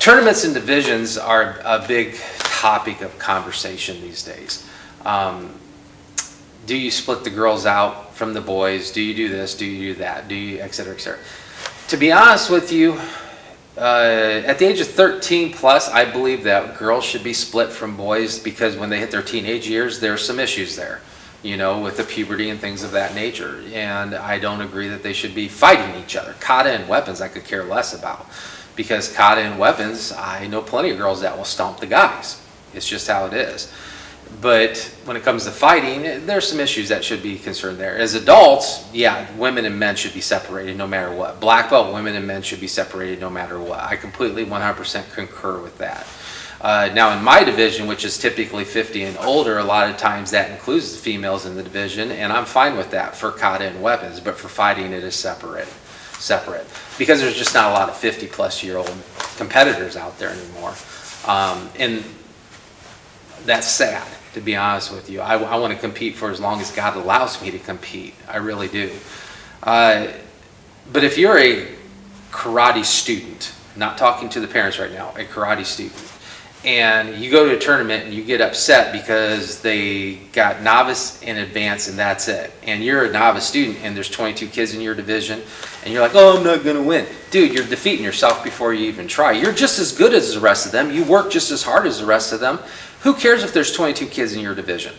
Tournaments and divisions are a big topic of conversation these days. Do you split the girls out from the boys? Do you do this? Do you do that? Do you, et cetera, et cetera? To be honest with you, at the age of 13 plus, I believe that girls should be split from boys because when they hit their teenage years, there's some issues there, you know, with the puberty and things of that nature. And I don't agree that they should be fighting each other. Kata and weapons, I could care less about. Because kata and weapons, I know plenty of girls that will stomp the guys. It's just how it is. But when it comes to fighting, there's some issues that should be concerned there. As adults, yeah, women and men should be separated no matter what. Black belt, women and men should be separated no matter what. I completely 100% concur with that. Now in my division, which is typically 50 and older, a lot of times that includes the females in the division, and I'm fine with that for kata and weapons, but for fighting it is separate. Because there's just not a lot of 50 plus year old competitors out there anymore. And that's sad, to be honest with you. I want to compete for as long as God allows me to compete. I really do. But if you're a karate student, not talking to the parents right now, a karate student, and you go to a tournament and you get upset because they got novice and advanced and that's it, and you're a novice student and there's 22 kids in your division and you're like, oh, I'm not going to win. Dude, you're defeating yourself before you even try. You're just as good as the rest of them. You work just as hard as the rest of them. Who cares if there's 22 kids in your division?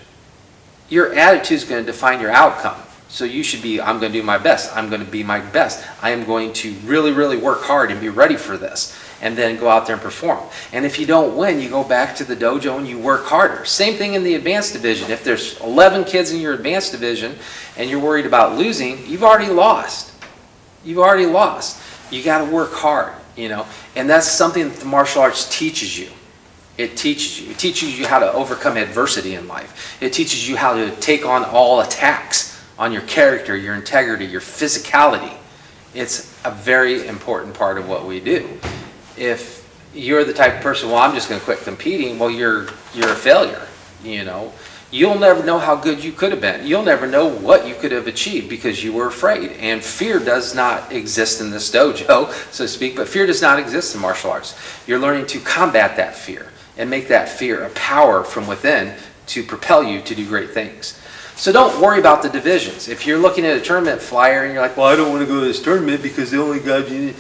Your attitude is going to define your outcome. So you should be, I'm going to do my best. I'm going to be my best. I am going to really, really work hard and be ready for this. And then go out there and perform. And if you don't win, you go back to the dojo and you work harder. Same thing in the advanced division. If there's 11 kids in your advanced division and you're worried about losing, you've already lost. You've already lost. You got to work hard, you know. And that's something that the martial arts teaches you. It teaches you. It teaches you how to overcome adversity in life. It teaches you how to take on all attacks on your character, your integrity, your physicality. It's a very important part of what we do. If you're the type of person, well, I'm just going to quit competing, well, you're a failure, you know. You'll never know how good you could have been. You'll never know what you could have achieved because you were afraid. And fear does not exist in this dojo, so to speak, but fear does not exist in martial arts. You're learning to combat that fear and make that fear a power from within to propel you to do great things. So don't worry about the divisions. If you're looking at a tournament flyer and you're like, well, I don't want to go to this tournament because they only got you.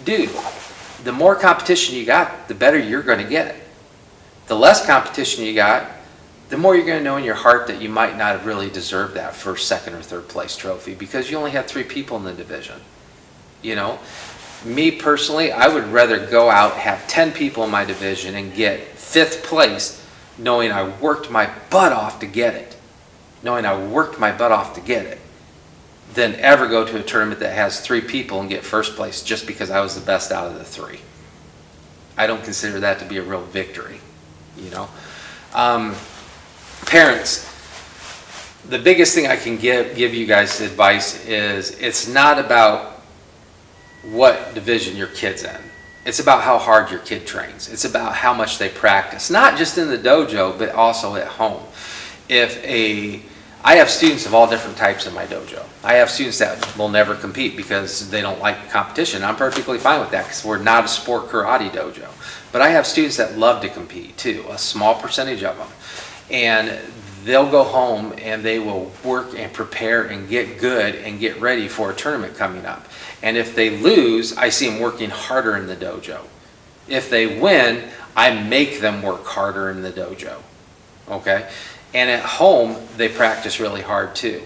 Dude, the more competition you got, the better you're going to get. The less competition you got, the more you're going to know in your heart that you might not have really deserved that first, second, or third place trophy because you only had 3 people in the division. You know, me personally, I would rather go out, have 10 people in my division and get 5th place knowing I worked my butt off to get it. Knowing I worked my butt off to get it. Than ever go to a tournament that has 3 people and get first place just because I was the best out of the 3. I don't consider that to be a real victory, you know. Parents, the biggest thing I can give you guys advice is it's not about what division your kid's in. It's about how hard your kid trains. It's about how much they practice, not just in the dojo, but also at home. I have students of all different types in my dojo. I have students that will never compete because they don't like competition. I'm perfectly fine with that because we're not a sport karate dojo. But I have students that love to compete too, a small percentage of them. And they'll go home and they will work and prepare and get good and get ready for a tournament coming up. And if they lose, I see them working harder in the dojo. If they win, I make them work harder in the dojo. Okay? And at home, they practice really hard too.